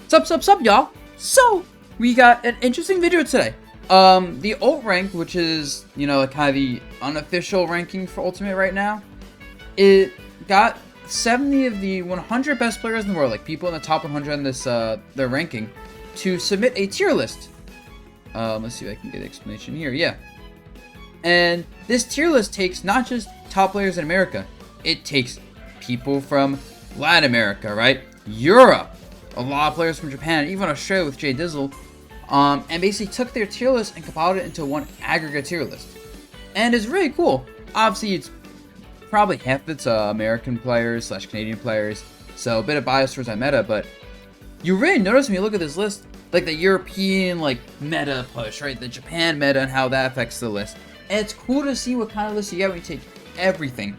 Sup, y'all. So, we got an interesting video today. The ult rank, which is, kind of the unofficial ranking for Ultimate right now, it got 70 of the 100 best players in the world, like people in the top 100 on this, their ranking, to submit a tier list. Let's see if I can get an explanation here. Yeah. And this tier list takes not just top players in America, it takes people from Latin America, right? Europe, a lot of players from Japan, even Australia with Jay Dizzle, and basically took their tier list and compiled it into one aggregate tier list. And it's really cool. Obviously, it's probably half of it's American players / Canadian players, so a bit of bias towards that meta, but you really notice when you look at this list, like the European meta push, right? The Japan meta and how that affects the list. And it's cool to see what kind of list you get when you take everything.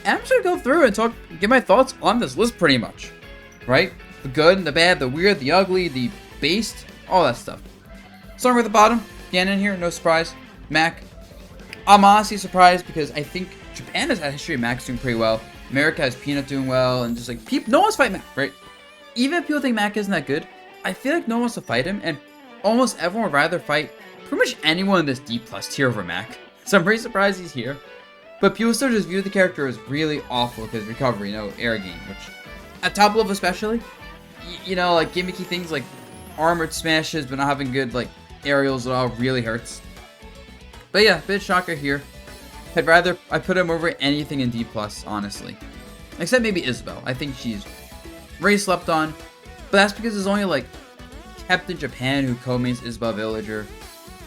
And I'm just gonna go through and give my thoughts on this list pretty much, right? The good and the bad, the weird, the ugly, the based, all that stuff. Starting with the bottom, Ganon here, no surprise. Mac, I'm honestly surprised because I think Japan has had a history of Mac doing pretty well. America has Peanut doing well, and just people, no one's fighting Mac, right? Even if people think Mac isn't that good, I feel like no one wants to fight him, and almost everyone would rather fight pretty much anyone in this D+ tier over Mac. So I'm pretty surprised he's here. But people still just view the character as really awful because recovery, air gain, which at top level especially, gimmicky things like armored smashes but not having good aerials at all really hurts. But yeah, bit shocker here. I put him over anything in D+, honestly. Except maybe Isabel. I think she's very slept on. But that's because there's only Captain Japan who co-mains Isabel Villager.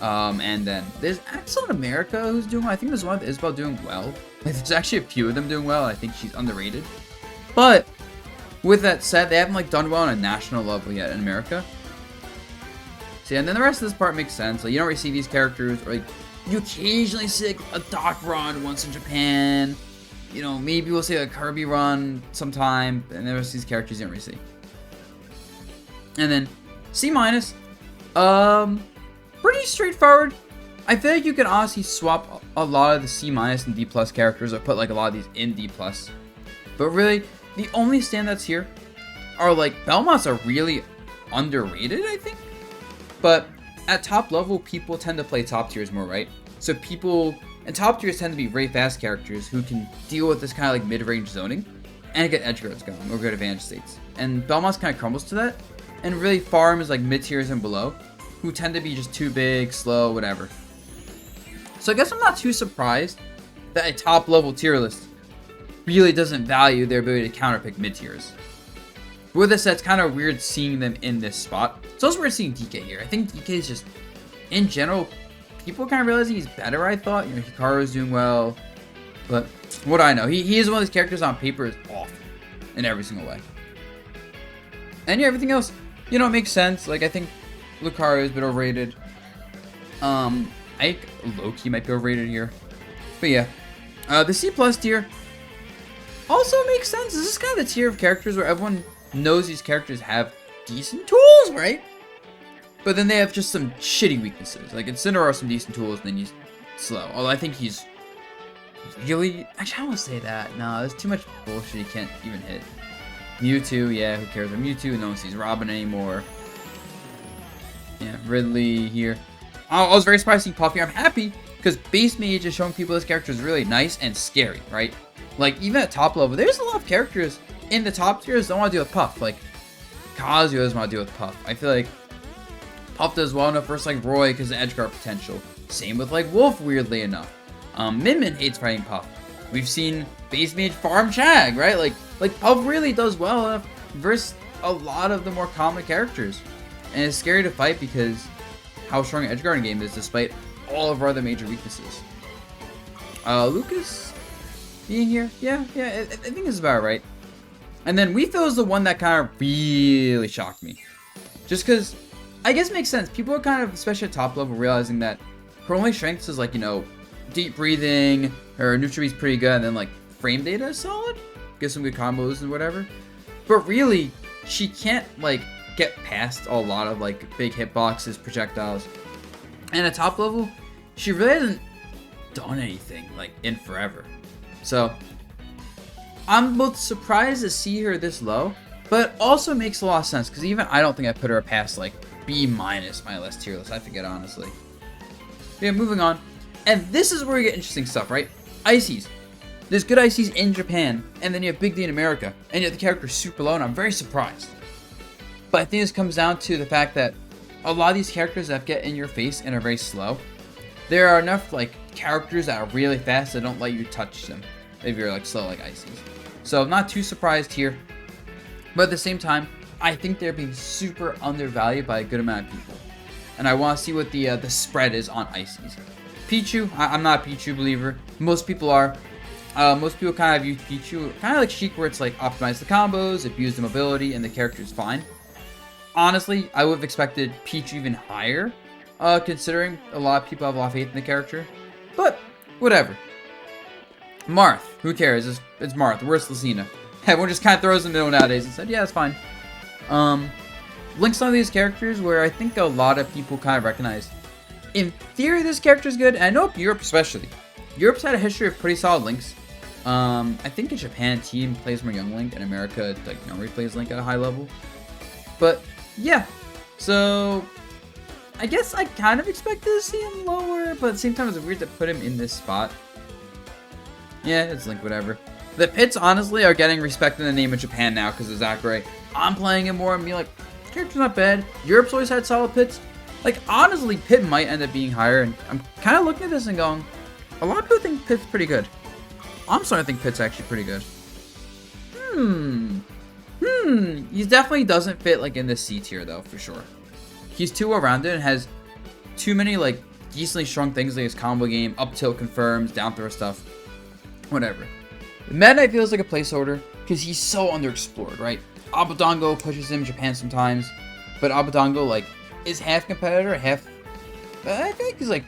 And then there's Axel in America who's doing well. I think there's one with Isabel doing well. There's actually a few of them doing well. I think she's underrated. But with that said, they haven't done well on a national level yet in America. So yeah, and then the rest of this part makes sense. You don't really see these characters, or you occasionally see a Doc run once in Japan. Maybe we'll see a Kirby run sometime, and the rest of these characters you don't really see. And then C-, pretty straightforward. I feel like you can honestly swap a lot of the C- and D+ characters, or put a lot of these in D+. But really, the only standouts here are Belmonts are really underrated, I think. But at top level, people tend to play top tiers more, right? So people and top tiers tend to be very fast characters who can deal with this kind of mid-range zoning and get edge guards going or good advantage states. And Belmonts kind of crumbles to that, and really farms mid tiers and below, who tend to be just too big, slow, whatever. So I guess I'm not too surprised that a top level tier list really doesn't value their ability to counterpick mid tiers. But with this said, it's kind of weird seeing them in this spot. It's also weird seeing DK here. I think DK is just, in general, people kind of realizing he's better, I thought. Hikaru's doing well. But what do I know? He is one of these characters on paper is awful in every single way. And yeah, everything else, it makes sense. I think Lucario is a bit overrated. Ike low-key might be overrated here. But yeah. The C+ tier also makes sense. This is kind of the tier of characters where everyone knows these characters have decent tools, right? But then they have just some shitty weaknesses. Incineroar has some decent tools, and then he's slow. Although I think he's really... Actually, I don't want to say that. No, there's too much bullshit he can't even hit. Mewtwo, yeah, who cares about Mewtwo? No one sees Robin anymore. Yeah, Ridley here. I was very surprised to see Puff here. I'm happy because Base Mage is showing people this character is really nice and scary, right? Even at top level, there's a lot of characters in the top tiers that don't want to deal with Puff. Kazuya doesn't want to deal with Puff. I feel like Puff does well enough versus Roy because of edge guard potential. Same with Wolf, weirdly enough. Min hates fighting Puff. We've seen Base Mage farm Chag, right? Puff really does well enough versus a lot of the more common characters. And it's scary to fight because how strong an edge guarding game is despite all of our other major weaknesses. Lucas being here, yeah, I think it's about right. And then Weefil is the one that kind of really shocked me. Just because, I guess it makes sense. People are kind of, especially at top level, realizing that her only strengths is deep breathing, her neutral is pretty good, and then frame data is solid. Get some good combos and whatever. But really, she can't get past a lot of big hitboxes, projectiles. And at top level, she really hasn't done anything in forever. So I'm both surprised to see her this low, But also makes a lot of sense, because even I don't think I put her past, like, B- my last tier list. I forget, honestly. Yeah, moving on. And this is where we get interesting stuff, right? Ices. There's good Ices in Japan, and then you have Big D in America, and yet the character's super low, and I'm very surprised. But I think this comes down to the fact that a lot of these characters that get in your face and are very slow, there are enough, like, characters that are really fast that don't let you touch them if you're, like, slow like Ices. So I'm not too surprised here. But at the same time, I think they're being super undervalued by a good amount of people. And I want to see what the spread is on Ices. Pichu, I'm not a Pichu believer. Most people are. Most people kind of use Pichu kind of like Sheik, where it's like optimize the combos, abuse the mobility, and the character is fine. Honestly, I would have expected Pichu even higher, considering a lot of people have a lot of faith in the character. But, whatever. Marth, who cares? It's Marth. Where's Lucina? Everyone just kind of throws in the middle nowadays and said, yeah, it's fine. Link's one of these characters where I think a lot of people kind of recognize. In theory, this character is good, and I know Europe especially. Europe's had a history of pretty solid Links. I think in Japan, team plays more young Link, and America, like, normally plays Link at a high level. But, yeah. So, I guess I kind of expected to see him lower, but at the same time, it's weird to put him in this spot. Yeah, it's Link, whatever. The pits, honestly, are getting respect in the name of Japan now because of Zachary. I'm playing him more and being like, character's not bad. Europe's always had solid pits. Like, honestly, Pit might end up being higher, and I'm kind of looking at this and going, a lot of people think Pit's pretty good. I'm starting to think Pit's actually pretty good. He definitely doesn't fit, like, in this C tier, though, for sure. He's too well-rounded and has too many, like, decently strong things like his combo game, up tilt confirms, down throw stuff, whatever. Meta Knight feels like a placeholder because he's so underexplored, right? Abadongo pushes him in Japan sometimes, but Abadongo, like, is half competitor, half, I think he's like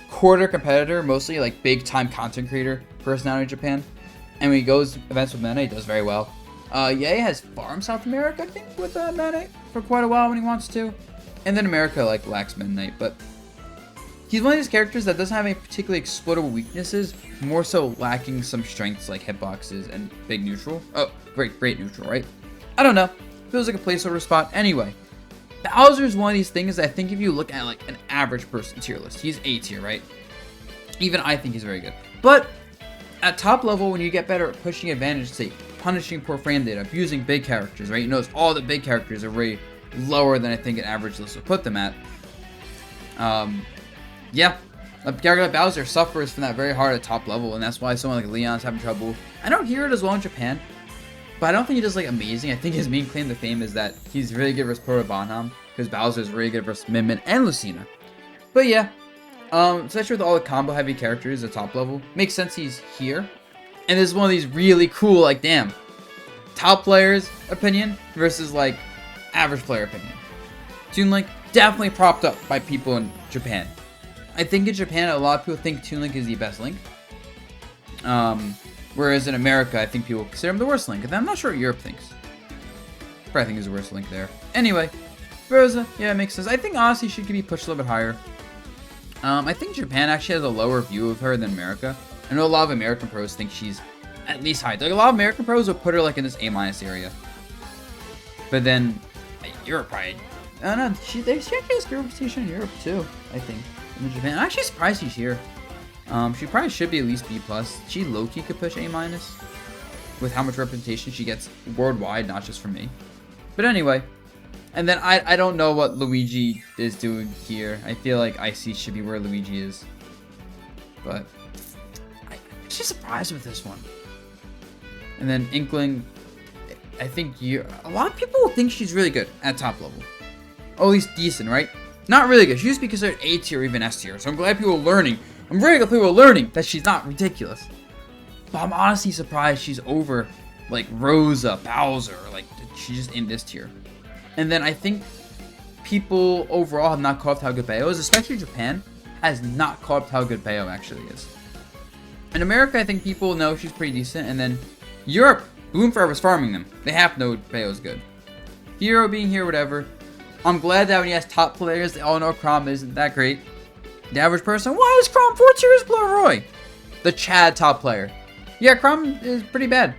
quarter competitor, mostly like big time content creator personality in Japan. And when he goes events with Meta Knight, he does very well. Ye has farmed South America, I think, with Meta Knight for quite a while when he wants to. And then America, like, lacks Meta Knight, but he's one of these characters that doesn't have any particularly exploitable weaknesses, more so lacking some strengths like hitboxes and big neutral. Oh, great neutral, right? I don't know. Feels like a placeholder spot. Anyway, Bowser is one of these things that I think if you look at like an average person tier list, he's A tier, right? Even I think he's very good. But at top level, when you get better at pushing advantage, say, punishing poor frame data, abusing big characters, right? You notice all the big characters are way lower than I think an average list would put them at. Yeah, a character like Bowser suffers from that very hard at top level, and that's why someone like Leon's having trouble. I don't hear it as well in Japan, but I don't think he does like amazing. I think his main claim to fame is that he's really good versus Proto Bonham, because Bowser is really good versus Min Min and Lucina. But yeah, especially with all the combo heavy characters at top level, makes sense he's here. And this is one of these really cool, like, damn, top players opinion versus like average player opinion. Toon Link definitely propped up by people in Japan. I think in Japan, a lot of people think Toon Link is the best Link. Whereas in America, I think people consider him the worst Link. And I'm not sure what Europe thinks. Probably think he's the worst Link there. Anyway, Rosa, yeah, it makes sense. I think honestly she could be pushed a little bit higher. I think Japan actually has a lower view of her than America. I know a lot of American pros think she's at least high. Like, a lot of American pros would put her like in this A- area. But then Europe probably, I don't know, she actually has good reputation in Europe too, I think. In Japan. I'm actually surprised she's here. She probably should be at least B+. She low-key could push A- with how much representation she gets worldwide, not just from me. But anyway, and then I don't know what Luigi is doing here. I feel like Icy should be where Luigi is. But I'm actually surprised with this one. And then Inkling, I think a lot of people think she's really good at top level. Or at least decent, right? Not really good. She used to be considered A tier or even S tier. So I'm glad people are learning. I'm very glad people are learning that she's not ridiculous. But I'm honestly surprised she's over like Rosa, Bowser. Like, she's just in this tier. And then I think people overall have not caught up to how good Bayo is. Especially Japan has not caught up to how good Bayo actually is. In America, I think people know she's pretty decent. And then Europe, Bloom Forever's farming them. They have to know Bayo's good. Hero being here, whatever. I'm glad that when he has top players, they all know Chrom isn't that great. The average person, why is Chrom 4 tiers below Roy? The Chad top player. Yeah, Chrom is pretty bad.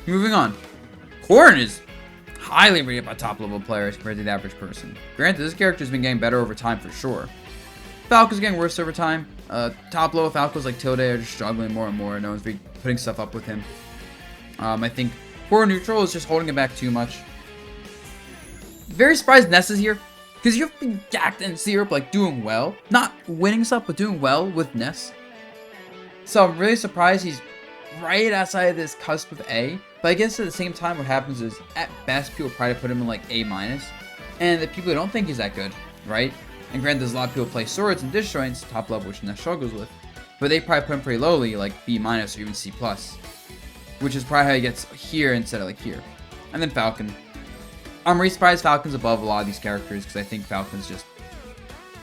Moving on. Corrin is highly rated by top level players compared to the average person. Granted, this character's been getting better over time for sure. Falco's getting worse over time. Top level Falcos like Tilde are just struggling more and more. No one's putting stuff up with him. I think Core Neutral is just holding it back too much. Very surprised Ness is here, because you've been Gacked and Syrup like doing well. Not winning stuff, but doing well with Ness. So I'm really surprised he's right outside of this cusp of A. But I guess at the same time what happens is, at best, people try to put him in like A-. And the people who don't think he's that good, right? And granted, there's a lot of people who play swords and disjoints, top level, which Ness struggles with. But they probably put him pretty lowly, like B- or even C+. Which is probably how he gets here instead of like here. And then Falcon. I'm really surprised Falcon's above a lot of these characters, because I think Falcon's just...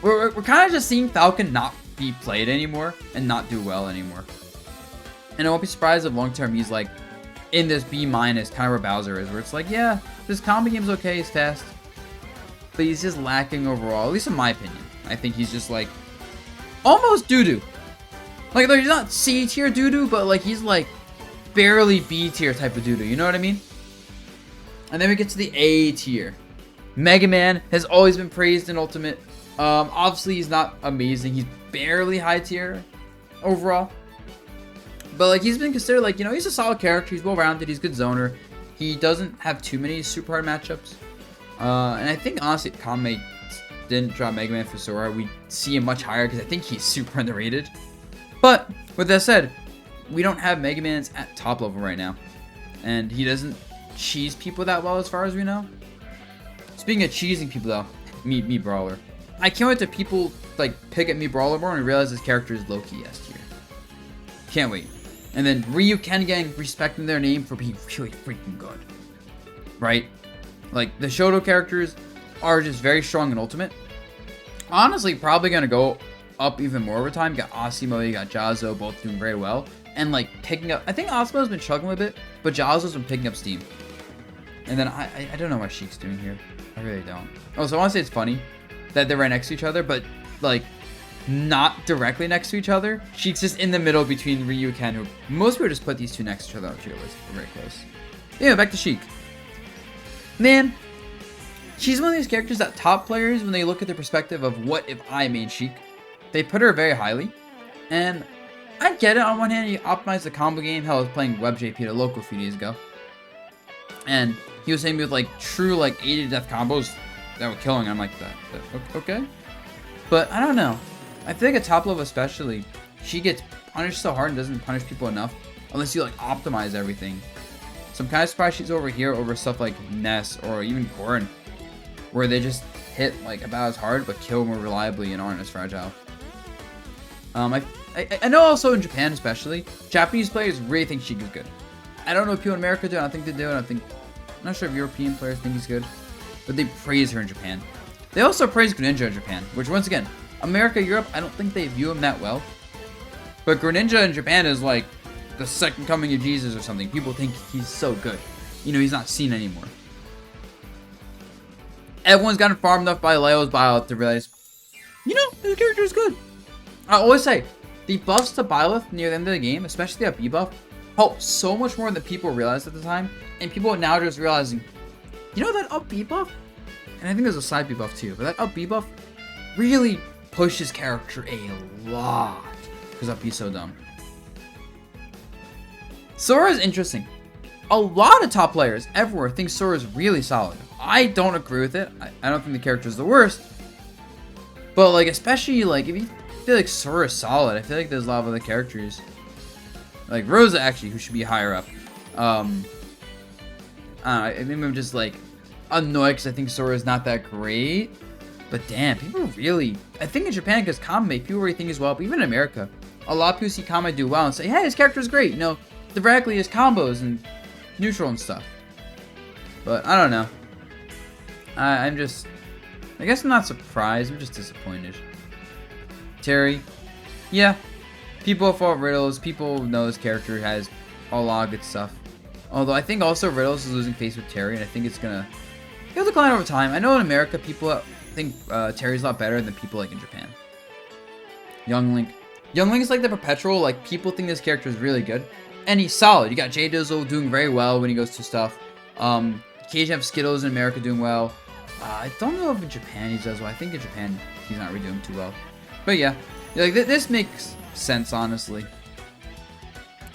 We're kind of just seeing Falcon not be played anymore, and not do well anymore. And I won't be surprised if long term he's like in this B-, kind of where Bowser is, where it's like, yeah, this combo game's okay, he's fast, but he's just lacking overall, at least in my opinion. I think he's just like, almost doo-doo. Like, he's not C-tier doo-doo, but like, he's like barely B-tier type of doo-doo, you know what I mean? And then we get to the A tier. Mega Man has always been praised in Ultimate. Obviously, he's not amazing. He's barely high tier overall. But, like, he's been considered, like, you know, he's a solid character. He's well-rounded. He's a good zoner. He doesn't have too many super hard matchups. And I think, honestly, if Kame didn't drop Mega Man for Sora, we'd see him much higher because I think he's super underrated. But, with that said, we don't have Mega Man's at top level right now. And he doesn't cheese people that well as far as we know. Speaking of cheesing people though, me Brawler. I can't wait till people like pick at me Brawler more and realize this character is low-key S tier. Can't wait. And then Ryu Ken Gang respecting their name for being really freaking good. Right? Like the Shoto characters are just very strong in Ultimate. Honestly, probably gonna go up even more over time. You got Asimo, you got Jazo, both doing very well. And like picking up, I think Asimo's been struggling a bit, but Jazo's been picking up steam. And then I don't know what Sheik's doing here. I really don't. Oh, so I want to say it's funny that they're right next to each other, but like not directly next to each other. Sheik's just in the middle between Ryu and Ken, who most people just put these two next to each other on tier list. They're very close. Yeah, back to Sheik. Man, she's one of these characters that top players, when they look at the perspective of what if I main Sheik, they put her very highly. And I get it. On one hand, you optimize the combo game. Hell, I was playing WebJP at a local a few days ago. And he was saying with like true like 80 to death combos that were killing. I'm like, that okay. But I don't know. I feel like at top level especially, she gets punished so hard and doesn't punish people enough unless you like optimize everything. So I'm kind of surprised she's over here over stuff like Ness or even Corrin, where they just hit like about as hard but kill more reliably and aren't as fragile. I know also in Japan especially, Japanese players really think Sheik is good. I don't know if people in America do. I don't think they do. I'm not sure if European players think he's good, but they praise her in Japan. They also praise Greninja in Japan, which once again, America, Europe, I don't think they view him that well. But Greninja in Japan is like the second coming of Jesus or something. People think he's so good. You know, he's not seen anymore. Everyone's gotten farmed enough by Leo's Byleth to realize, you know, this character is good. I always say, the buffs to Byleth near the end of the game, especially that B buff, help so much more than people realized at the time. And people are now just realizing, you know that up B buff? And I think there's a side B buff too, but that up B buff really pushes character a lot. Because up B's so dumb. Sora is interesting. A lot of top players everywhere think Sora is really solid. I don't agree with it. I don't think the character is the worst. But like, especially like, if you feel like Sora is solid, I feel like there's a lot of other characters. Like Rosa actually, who should be higher up. I think I'm just like annoyed because I think Sora is not that great. But damn, people really, I think in Japan, because Kame, people really think as well, but even in America, a lot of people see Kame do well and say, hey, his character is great, you know, directly his combos and neutral and stuff. But I don't know. I guess I'm not surprised, I'm just disappointed. Terry, yeah, people fault Riddles, people know this character has a lot of good stuff. Although I think also Riddles is losing face with Terry, and I think he'll decline over time. I know in America people think Terry's a lot better than people like in Japan. Young Link is like the perpetual, like people think this character is really good, and he's solid. You got J Dizzle doing very well when he goes to stuff. Occasionally have Skittles in America doing well. I don't know if in Japan he does well. I think in Japan he's not really doing too well. But yeah, like this makes sense, honestly.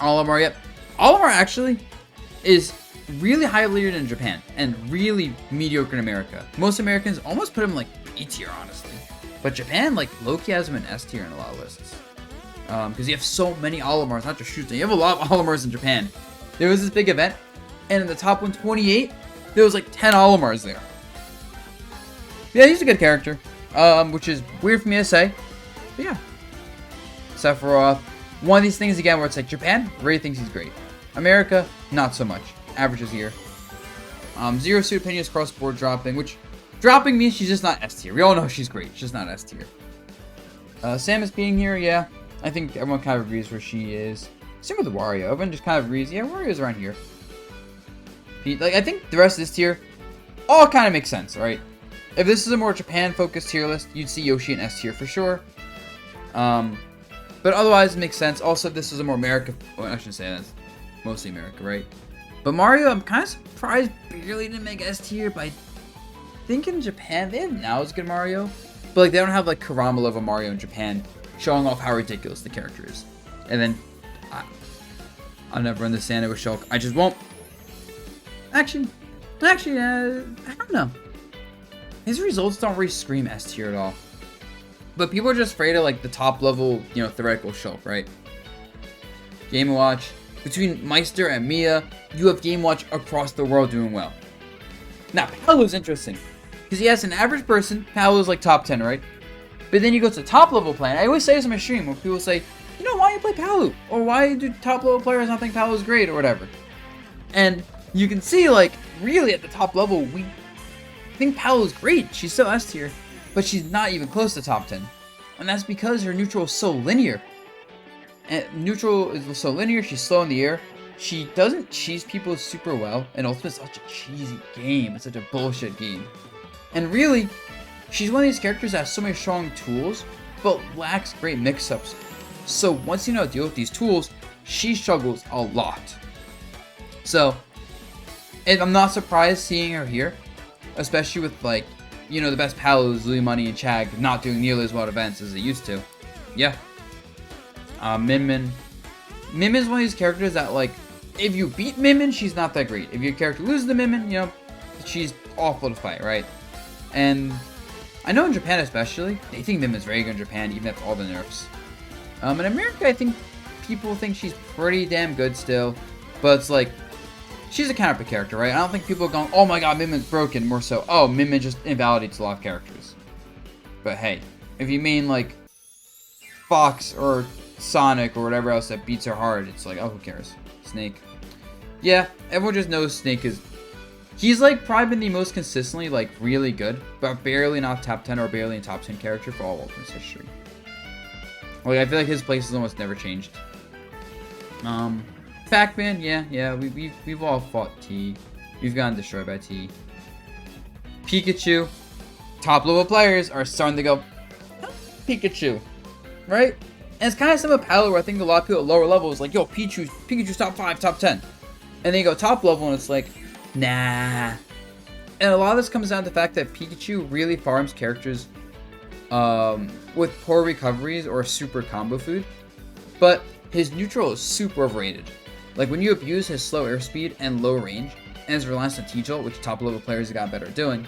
Olimar, yep. Olimar actually is really highly rated in Japan and really mediocre in America. Most Americans almost put him like B tier, honestly. But Japan, like, low-key has him in S tier in a lot of lists. Because you have so many Olimars, not just shooting. You have a lot of Olimars in Japan. There was this big event, and in the top 128, there was like 10 Olimars there. Yeah, he's a good character, which is weird for me to say. But yeah. Sephiroth, one of these things again where it's like Japan really thinks he's great. America, not so much. Averages here. Zero Suit Opinion is cross-board dropping, which dropping means she's just not S tier. We all know she's great. She's just not S tier. Samus being here, yeah. I think everyone kind of agrees where she is. Same with Wario. Everyone just kind of agrees. Yeah, Wario's around here. Pete, like, I think the rest of this tier all kind of makes sense, right? If this is a more Japan-focused tier list, you'd see Yoshi in S tier for sure. But otherwise, it makes sense. Also, if this is a more America... Well, I shouldn't say that. It's mostly America, right? But Mario, I'm kind of surprised barely didn't make S tier, but I think in Japan, they have now as good Mario. But, like, they don't have, like, Kurama level Mario in Japan, showing off how ridiculous the character is. And then, I'll never understand it with Shulk. I just won't. Actually, I don't know. His results don't really scream S tier at all. But people are just afraid of, like, the top level, you know, theoretical Shulk, right? Game & Watch. Between Meister and Mia, you have Game & Watch across the world doing well. Now, Palu's interesting. Because yes, an average person, Palu's like top 10, right? But then you go to top level play, and I always say this on my stream, when people say, you know, why you play Palu? Or why do top level players not think Palu's great, or whatever? And you can see, like, really at the top level, we think Palu's great. She's still S tier, but she's not even close to top 10. And that's because her neutral is so linear. And neutral is so linear, she's slow in the air. She doesn't cheese people super well, and Ultimate's such a cheesy game. It's such a bullshit game. And really, she's one of these characters that has so many strong tools, but lacks great mix-ups. So once you know how to deal with these tools, she struggles a lot. So, and I'm not surprised seeing her here, especially with, like, you know, the best Palus, Louis Money, and Chag not doing nearly as well at events as they used to. Yeah. Min Min. Min Min is one of these characters that, like, if you beat Min Min, she's not that great. If your character loses to Min Min, you know, she's awful to fight, right? And I know in Japan especially, they think Min Min's very good in Japan, even after all the nerfs. In America, I think people think she's pretty damn good still, but it's like, she's a counter character, right? I don't think people are going, oh my god, Min Min's broken, more so, oh, Min Min just invalidates a lot of characters. But hey, if you mean like Fox or Sonic or whatever else that beats her hard, it's like, oh, who cares? Snake. Yeah, everyone just knows Snake is... He's, like, probably been the most consistently, like, really good, but barely not top 10 or barely in top 10 character for all Ultimate's history. Like, I feel like his place has almost never changed. Pac-Man, yeah, we've all fought T. We've gotten destroyed by T. Pikachu. Top level players are starting to go, Pikachu, right? And it's kind of similar to Palu, where I think a lot of people at lower levels like, yo, Pikachu's top 5, top 10. And then you go top level and it's like, nah. And a lot of this comes down to the fact that Pikachu really farms characters with poor recoveries or super combo food. But his neutral is super overrated. Like, when you abuse his slow airspeed and low range, and his reliance on T-Jolt, which top level players have gotten better at doing,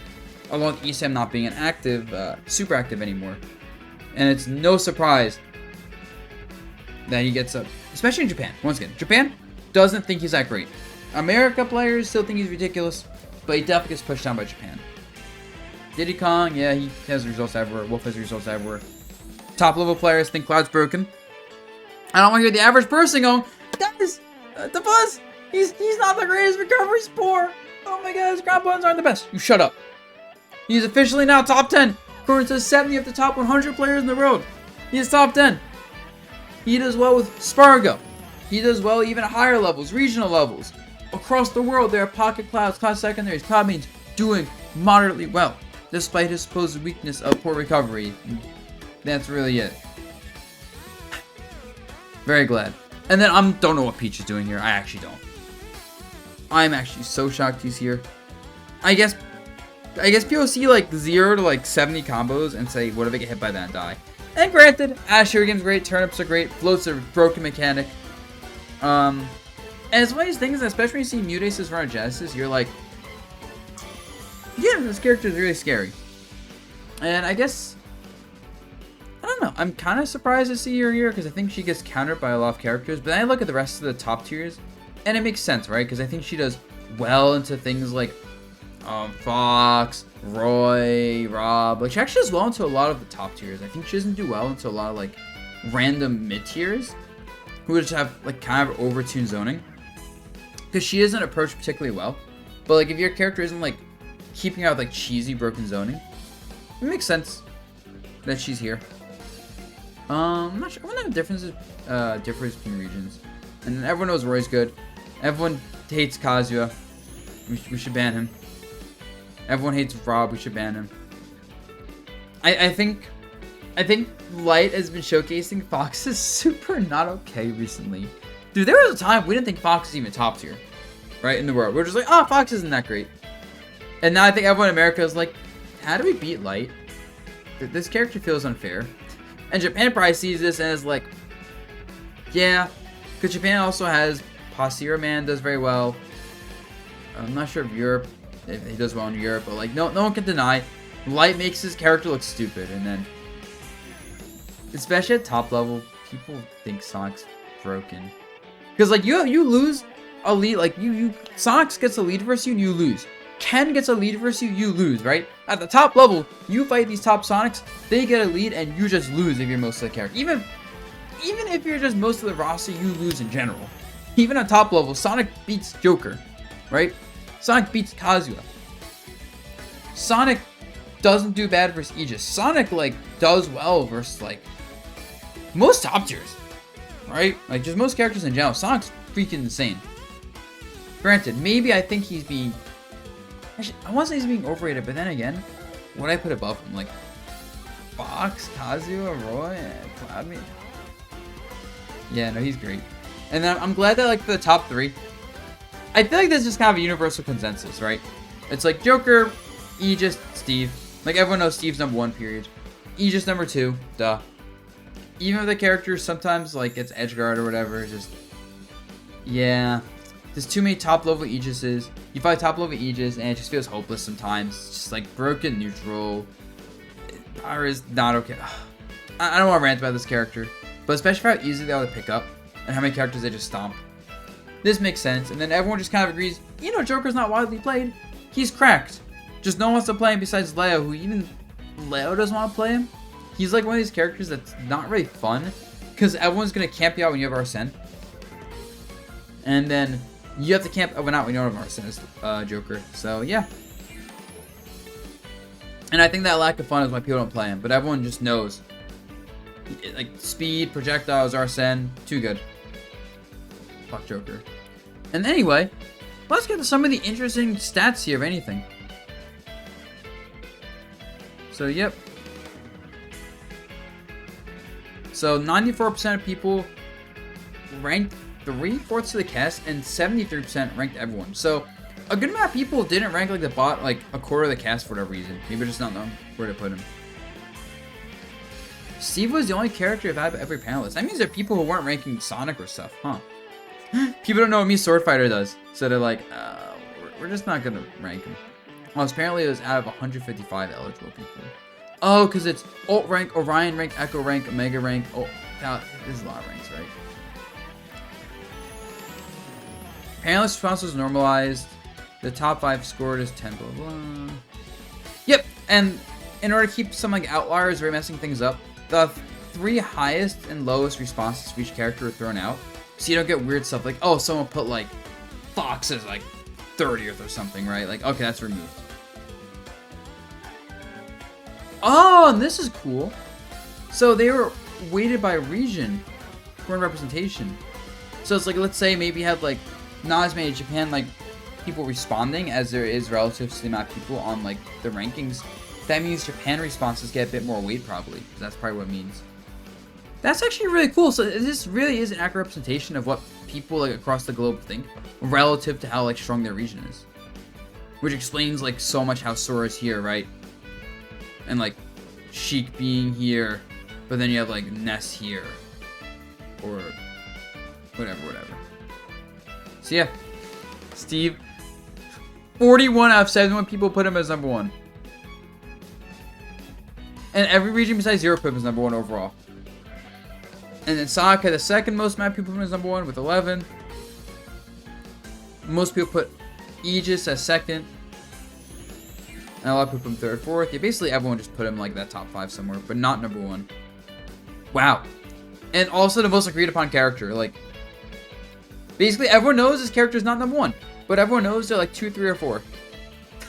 along with ESAM not being an active, super active anymore. And it's no surprise that he gets up, especially in Japan. Once again, Japan doesn't think he's that great. America players still think he's ridiculous, but he definitely gets pushed down by Japan. Diddy Kong, yeah, he has results everywhere. Wolf has results everywhere. Top level players think Cloud's broken. I don't want to hear the average person going, guys, Dabuz, he's not the greatest recovery sport. Oh my god, his ground buttons aren't the best. You shut up. He's officially now top 10. According to 70 of the top 100 players in the world. He's top 10. He does well with Spargo. He does well even at higher levels, regional levels. Across the world, there are Pocket Clouds, Cloud Secondaries, Cloud Mains doing moderately well, despite his supposed weakness of poor recovery. That's really it. Very glad. And then I don't know what Peach is doing here. I actually don't. I'm actually so shocked he's here. I guess people see like 0 to like 70 combos and say, what if I get hit by that and die? And granted, Ash Shuriken's great, turnips are great, floats are a broken mechanic. And it's one of these things, especially when you see Mutaces run a Genesis, you're like, yeah, this character is really scary. And I guess, I don't know, I'm kind of surprised to see her here because I think she gets countered by a lot of characters. But then I look at the rest of the top tiers, and it makes sense, right? Because I think she does well into things like Fox, Roy, Rob. Like, she actually does well into a lot of the top tiers. I think she doesn't do well into a lot of like random mid tiers who just have like kind of overtuned zoning, because she isn't approached particularly well. But like, if your character isn't like keeping out like cheesy broken zoning, it makes sense that she's here. I'm not sure. I wonder if the difference between regions. And then everyone knows Roy's good. Everyone hates Kazuya. We should ban him. Everyone hates Rob. We should ban him. I think Light has been showcasing Fox is super not okay recently. Dude, there was a time we didn't think Fox was even top tier, right, in the world. We were just like, oh, Fox isn't that great. And now I think everyone in America is like, how do we beat Light? This character feels unfair. And Japan probably sees this and is like, yeah, because Japan also has Posterior Man does very well. I'm not sure if Europe, if he does well in Europe, but like, no one can deny Light makes his character look stupid. And then, especially at top level, people think Sonic's broken. Because like, you lose a lead, like Sonic gets a lead versus you and you lose. Ken gets a lead versus you, you lose, right? At the top level, you fight these top Sonics, they get a lead, and you just lose if you're most of the character. Even if you're just most of the roster, you lose in general. Even at top level, Sonic beats Joker, right? Sonic beats Kazuya. Sonic doesn't do bad versus Aegis. Sonic, like, does well versus, like, most top tiers, right? Like, just most characters in general. Sonic's freaking insane. Granted, maybe I think he's being... Actually, I want to say he's being overrated, but then again, what I put above him? Like, Fox, Kazuya, Roy, Cloudman. Yeah, no, he's great. And then I'm glad that, like, for the top 3, I feel like there's just kind of a universal consensus, right? It's like Joker, Aegis, Steve. Like, everyone knows Steve's number 1, period. Aegis number 2, duh. Even if the character sometimes, like, gets edgeguard or whatever, just... Yeah. There's too many top-level Aegises. You fight top-level Aegis, and it just feels hopeless sometimes. It's just, like, broken neutral. Power is not okay. I don't want to rant about this character, but especially for how easy they are to pick up, and how many characters they just stomp. This makes sense, and then everyone just kind of agrees, you know, Joker's not widely played. He's cracked. Just no one wants to play him besides Leo, who even Leo doesn't want to play him. He's like one of these characters that's not really fun, because everyone's going to camp you out when you have Arsene. And then you have to camp when out when you don't have Arsene as Joker. So, yeah. And I think that lack of fun is why people don't play him, but everyone just knows. Like, speed, projectiles, Arsene, too good. Fuck Joker. And anyway, let's get to some of the interesting stats here, if anything. So, yep. So, 94% of people ranked 3/4 of the cast, and 73% ranked everyone. So, a good amount of people didn't rank like the bot, like a quarter of the cast for whatever reason. Maybe just not knowing where to put him. Steve was the only character out of every panelist. That means there are people who weren't ranking Sonic or stuff, huh? People don't know what Sword Fighter does, so they're like, we're just not gonna rank him. Well, apparently it was out of 155 eligible people. Oh, because it's Alt rank, Orion rank, Echo rank, Omega rank. Oh, God, there's a lot of ranks, right? Panelist response was normalized. The top 5 scored is 10, blah, blah. Yep, and in order to keep some like outliers or messing things up, the 3 highest and lowest responses for each character are thrown out. So you don't get weird stuff like, oh, someone put like Fox as like 30th or something, right? Like, okay, that's removed. Oh, and this is cool. So they were weighted by region for representation. So it's like, let's say maybe you have like not as many Japan like people responding as there is relative to the amount of people on like the rankings. That means Japan responses get a bit more weight probably. That's probably what it means. That's actually really cool. So this really is an accurate representation of what people like across the globe think relative to how like strong their region is. Which explains like so much how Sora's here, right? And like Sheik being here, but then you have like Ness here. Or whatever. So yeah. Steve, 41 out of 71 people put him as number 1. And every region besides Europe put him as number 1 overall. And then Sonic had the second most amount of people put him as number 1 with 11. Most people put Aegis as second. And a lot of people put him third, fourth. Yeah, basically everyone just put him like that top 5 somewhere, but not number 1. Wow. And also the most agreed upon character. Like, basically everyone knows this character is not number 1. But everyone knows they're like 2, 3, or 4.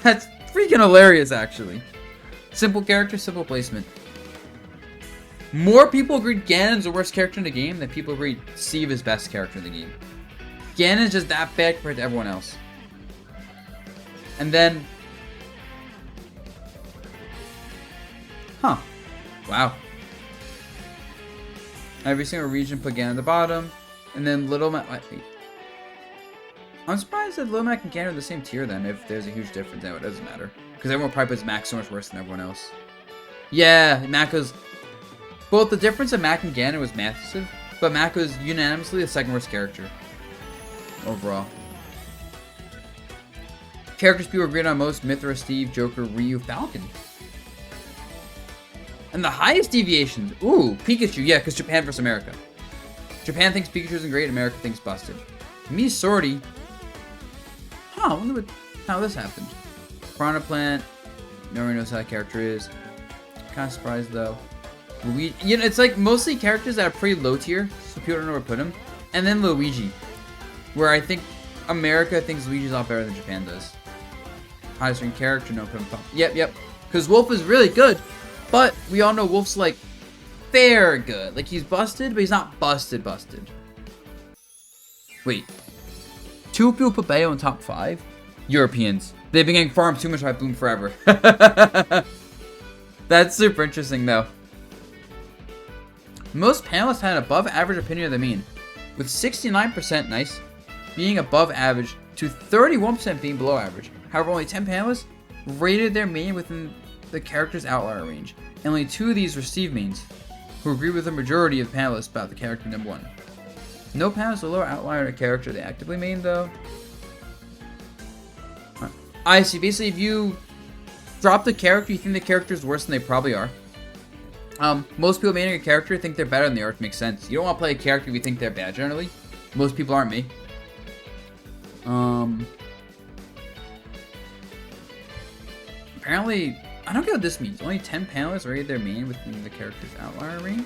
That's freaking hilarious, actually. Simple character, simple placement. More people agreed Ganon's the worst character in the game than people agreed Steve is best character in the game. Ganon's just that bad compared to everyone else. And then... Huh. Wow. Every single region put Ganon at the bottom. And then Little Mac... Wait. I'm surprised that Little Mac and Ganon are the same tier then, if there's a huge difference. No, it doesn't matter. Because everyone probably puts Mac so much worse than everyone else. Yeah, Mac was... Both the difference of Mac and Ganon was massive, but Mac was unanimously the second worst character. Overall. Characters people agreed on most: Mythra, Steve, Joker, Ryu, Falcon. And the highest deviations... Ooh, Pikachu. Yeah, because Japan versus America. Japan thinks Pikachu isn't great, America thinks busted. Me, Sorty. Huh, I wonder how this happened. Piranha Plant. Nobody knows how that character is. Kind of surprised, though. Luigi... You know, it's like mostly characters that are pretty low tier, so people don't know where to put them. And then Luigi. Where I think America thinks Luigi's a lot better than Japan does. Highest ranked character, no put him top. Yep. Because Wolf is really good. But we all know Wolf's like fair good. Like he's busted, but he's not busted. Wait. 2 people put Bayo in top 5? Europeans. They've been getting farmed too much by Bloom forever. That's super interesting though. Most panelists had an above average opinion of the mean. With 69% nice being above average to 31% being below average. However, only 10 panelists rated their main within the character's outlier range. And only 2 of these were Steve mains, who agree with the majority of panelists about the character number 1. No panelists are lower outlier in a character they actively main though. I see. Basically, if you drop the character, you think the character is worse than they probably are. Most people maining a character think they're better than they are, which makes sense. You don't want to play a character if you think they're bad generally. Most people aren't me. Apparently, I don't get what this means. Only 10 panelists rated their main within the character's outlier range?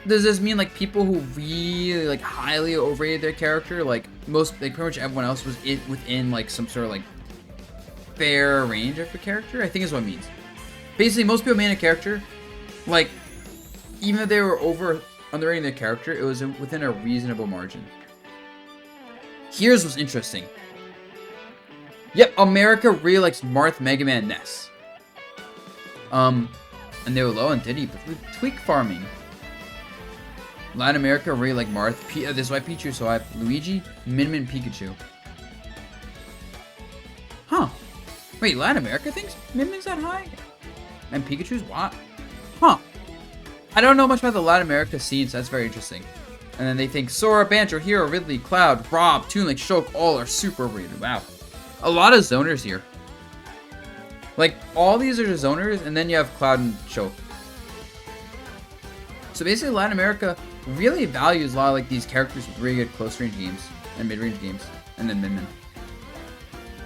Does this mean like people who really like highly overrated their character, like pretty much everyone else was within like some sort of like fair range of a character? I think is what it means. Basically, most people main a character, like even if they were underrating their character, it was within a reasonable margin. Here's what's interesting. Yep, America really likes Marth, Mega Man, Ness. And they were low on Diddy, but with tweak farming. Latin America really like Marth. This is why Pichu so high. Luigi, Min, Pikachu. Huh. Wait, Latin America thinks Min-Min's that high? And Pikachu's what? Huh. I don't know much about the Latin America scene, so that's very interesting. And then they think Sora, Banjo, Hero, Ridley, Cloud, Rob, Toon Link, Shulk, all are super overrated. Wow. A lot of zoners here. Like, all these are just zoners, and then you have Cloud and Shulk. So basically, Latin America really values a lot of like these characters with really good close range games and mid range games, and then Min.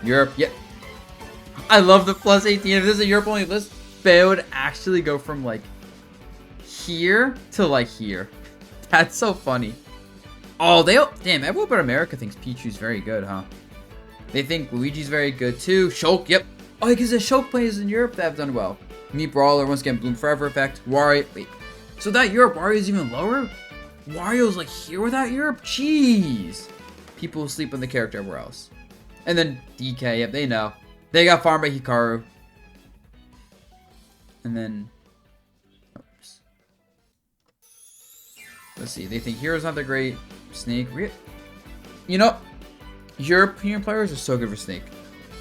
Europe, yep. I love the plus 18. If this is a Europe only list, they would actually go from like here to like here. That's so funny. Oh, damn, everyone but America thinks Pichu's very good, huh? They think Luigi's very good too. Shulk, yep. Oh, because the Shulk players in Europe that have done well. Meat Brawler, once again, Bloom Forever effect. Wario, wait. So that Europe, Wario's even lower? Wario's like here without Europe? Jeez. People sleep on the character everywhere else. And then DK, yep, they know. They got farmed by Hikaru. And then, oops. Let's see. They think Hero's not that great. Snake. You know, European players are so good for Snake.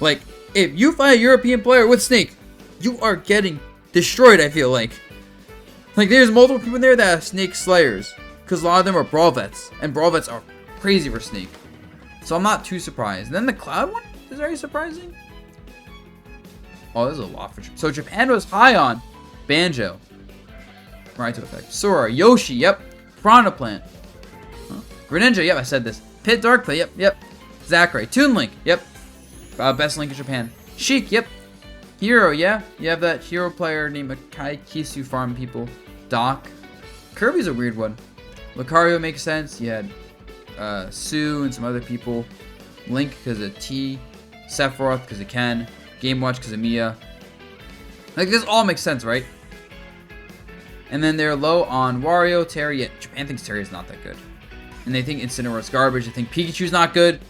Like, if you find a European player with Snake, you are getting destroyed, I feel like. Like, there's multiple people in there that have Snake Slayers. Because a lot of them are Brawl Vets. And Brawl Vets are crazy for Snake. So I'm not too surprised. And then the Cloud one is very surprising. Oh, this is a lot for Japan. So Japan was high on Banjo. Right to effect. Sora, Yoshi, yep. Piranha Plant. Huh? Greninja, yep, I said this. Pit Darkplay, yep. Zachary. Toon Link, yep. Best Link in Japan. Sheik, yep. Hero, yeah. You have that hero player named Akai Kisu farm people. Doc. Kirby's a weird one. Lucario makes sense. You had Sue and some other people. Link because of T. Sephiroth because of Ken. Game Watch because of Mia. Like, this all makes sense, right? And then they're low on Wario, Terry. Yeah, Japan thinks Terry is not that good. And they think Incineroar's garbage. They think Pikachu's not good.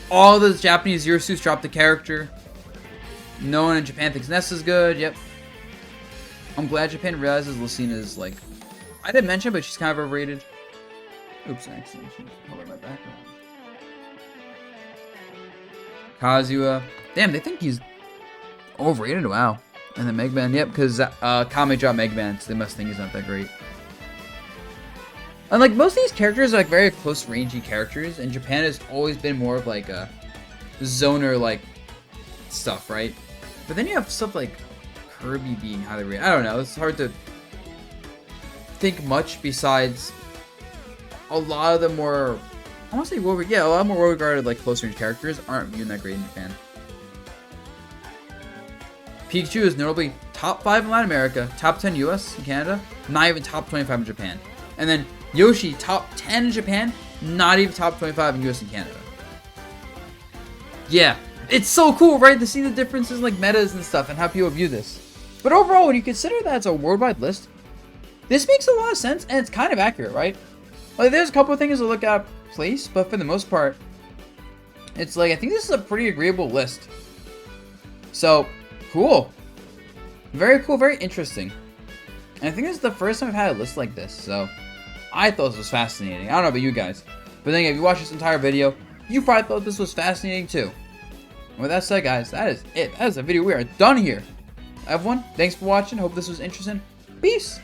All the Japanese Zero Suits dropped the character. No one in Japan thinks Ness is good. Yep. I'm glad Japan realizes Lucina is, like, I didn't mention, but she's kind of overrated. Oops, I accidentally colored my background. Kazuya. Damn, they think he's overrated. Wow. And then Mega Man. Yep, because Kame dropped Mega Man, so they must think he's not that great. And like most of these characters are like very close rangey characters, and Japan has always been more of like a zoner like stuff, right? But then you have stuff like Kirby being highly rated. I don't know. It's hard to think much besides a lot of the more, I want to say a lot more well-regarded like close range characters aren't viewed that great in Japan. Pikachu is notably top 5 in Latin America, top 10 US and Canada, not even top 25 in Japan. And then Yoshi, top 10 in Japan, not even top 25 in US and Canada. Yeah, it's so cool, right, to see the differences in like metas and stuff and how people view this. But overall, when you consider that it's a worldwide list, this makes a lot of sense and it's kind of accurate, right? Like, there's a couple of things to look at place, but for the most part, it's like, I think this is a pretty agreeable list. So, cool. Very cool, very interesting. And I think this is the first time I've had a list like this, so I thought this was fascinating. I don't know about you guys, but then if you watch this entire video, you probably thought this was fascinating too. And with that said, guys, that is it. That is the video. We are done here. Everyone, thanks for watching. Hope this was interesting. Peace.